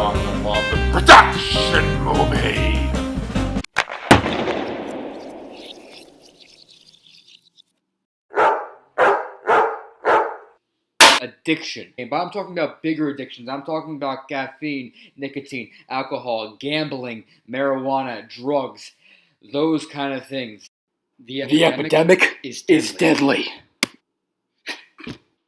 on the Love Production Movie. Addiction. But I'm talking about bigger addictions. I'm talking about caffeine, nicotine, alcohol, gambling, marijuana, drugs, those kind of things. The epidemic is deadly.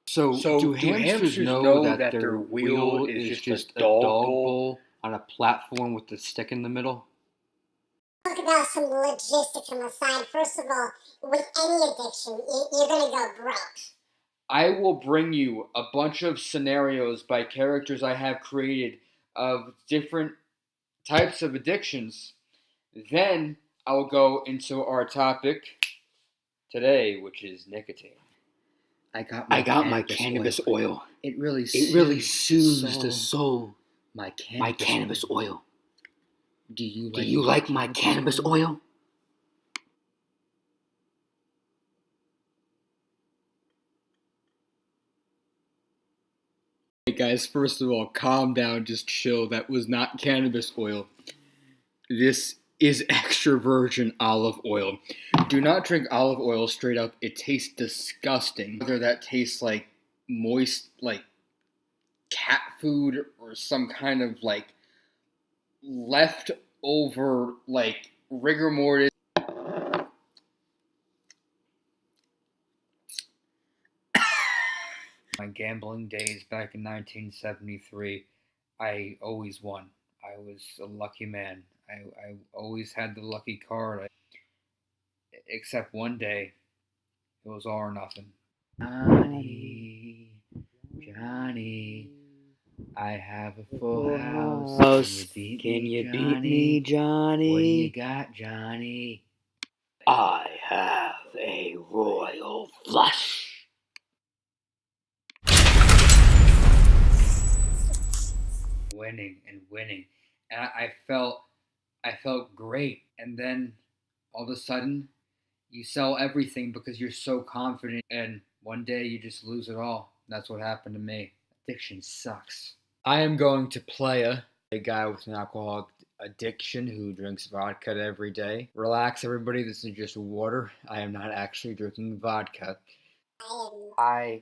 So do hamsters know that their wheel is just a dog bowl on a platform with a stick in the middle? Talk about some logistics on the side. First of all, with any addiction, you're going to go broke. I will bring you a bunch of scenarios by characters I have created of different types of addictions. Then I will go into our topic today, which is nicotine. I got my cannabis oil. It really soothes the soul. My cannabis oil. Do Do you like my cannabis oil? Hey guys, first of all, calm down, just chill. That was not cannabis oil. This is extra virgin olive oil. Do not drink olive oil straight up. It tastes disgusting. Whether that tastes like moist, like cat food, or some kind of like leftover, like rigor mortis. My gambling days back in 1973, I always won. I was a lucky man. I always had the lucky card. Except one day, it was all or nothing. Johnny, I have a full house. Can you beat me, Johnny? What do you got, Johnny? I have a royal flush. Winning and winning, and I felt great. And then all of a sudden, you sell everything because you're so confident, and one day you just lose it all. That's what happened to me. Addiction sucks. I am going to play a guy with an alcoholic addiction who drinks vodka every day. Relax, everybody. This is just water. I am not actually drinking vodka. I'm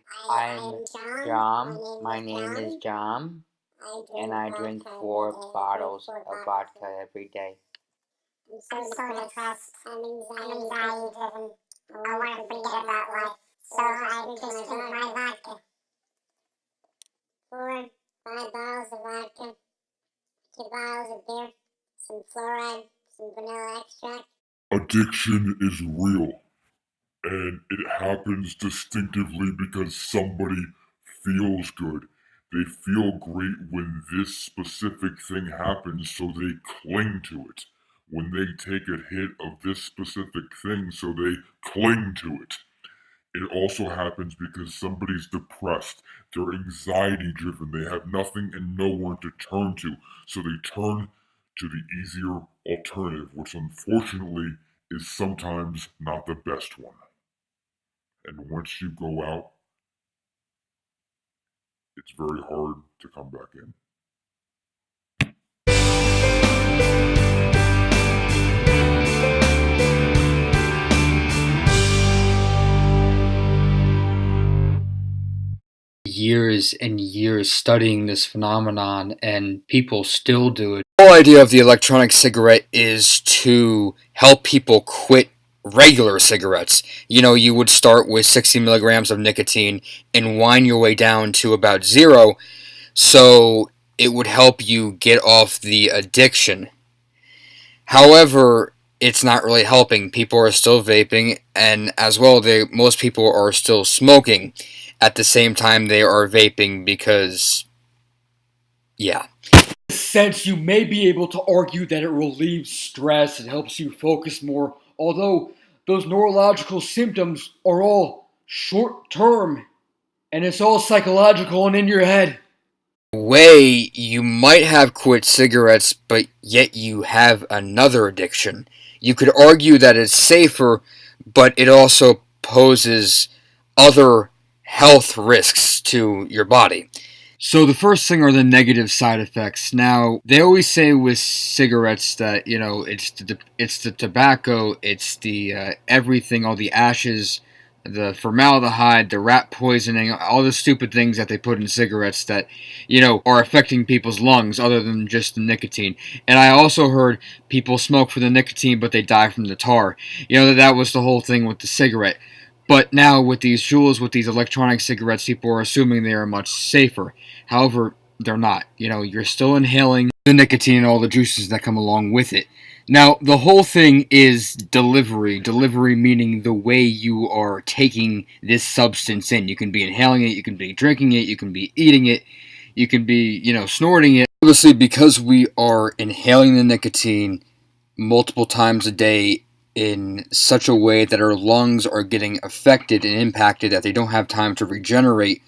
Jam. My name is Jam. And I drink 4 bottles of vodka every day. I'm so depressed. I'm anxiety driven. I want to forget about life. So I just drink my vodka. 5 bottles of vodka, 2 bottles of beer, some fluoride, some vanilla extract. Addiction is real, and it happens distinctively because somebody feels good. They feel great when this specific thing happens, so they cling to it. When they take a hit of this specific thing, so they cling to it. It also happens because somebody's depressed. They're anxiety driven. They have nothing and no one to turn to, so they turn to the easier alternative, which unfortunately is sometimes not the best one. And once you go out, it's very hard to come back in. Years and years studying this phenomenon, and people still do it. The whole idea of the electronic cigarette is to help people quit regular cigarettes. You know, you would start with 60 milligrams of nicotine and wind your way down to about 0, so it would help you get off the addiction. However, it's not really helping. People are still vaping, and as well, most people are still smoking. At the same time, they are vaping because, yeah. In a sense, you may be able to argue that it relieves stress, it helps you focus more, although those neurological symptoms are all short-term, and it's all psychological and in your head. Way, you might have quit cigarettes, but yet you have another addiction. You could argue that it's safer, but it also poses other health risks to your body. So the first thing are the negative side effects. Now, they always say with cigarettes that, it's the tobacco, it's the everything, all the ashes, the formaldehyde, the rat poisoning, all the stupid things that they put in cigarettes that, are affecting people's lungs other than just the nicotine. And I also heard people smoke for the nicotine, but they die from the tar. That was the whole thing with the cigarette. But now with these Juuls, with these electronic cigarettes, people are assuming they are much safer. However, they're not. You're still inhaling the nicotine and all the juices that come along with it. Now, the whole thing is delivery. Delivery meaning the way you are taking this substance in. You can be inhaling it, you can be drinking it, you can be eating it, you can be, snorting it. Obviously, because we are inhaling the nicotine multiple times a day in such a way that our lungs are getting affected and impacted that they don't have time to regenerate,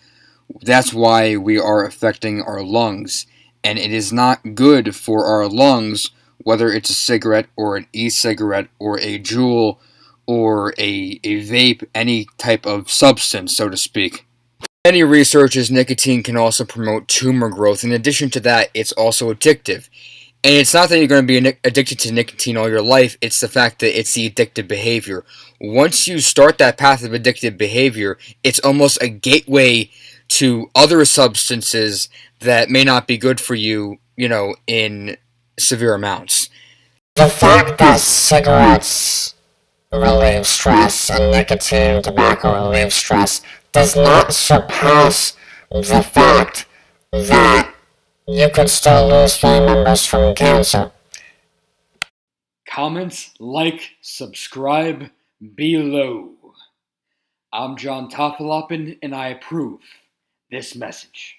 that's why we are affecting our lungs. And it is not good for our lungs, whether it's a cigarette or an e-cigarette or a Juul or a vape, any type of substance, so to speak. Many researches, nicotine can also promote tumor growth. In addition to that, it's also addictive. And it's not that you're going to be addicted to nicotine all your life, it's the fact that it's the addictive behavior. Once you start that path of addictive behavior, it's almost a gateway to other substances that may not be good for you, in severe amounts. The fact that cigarettes relieve stress and nicotine, tobacco relieve stress does not surpass the fact that you could still lose family members from cancer. Comments, like, subscribe below. I'm John Tafelappen, and I approve this message.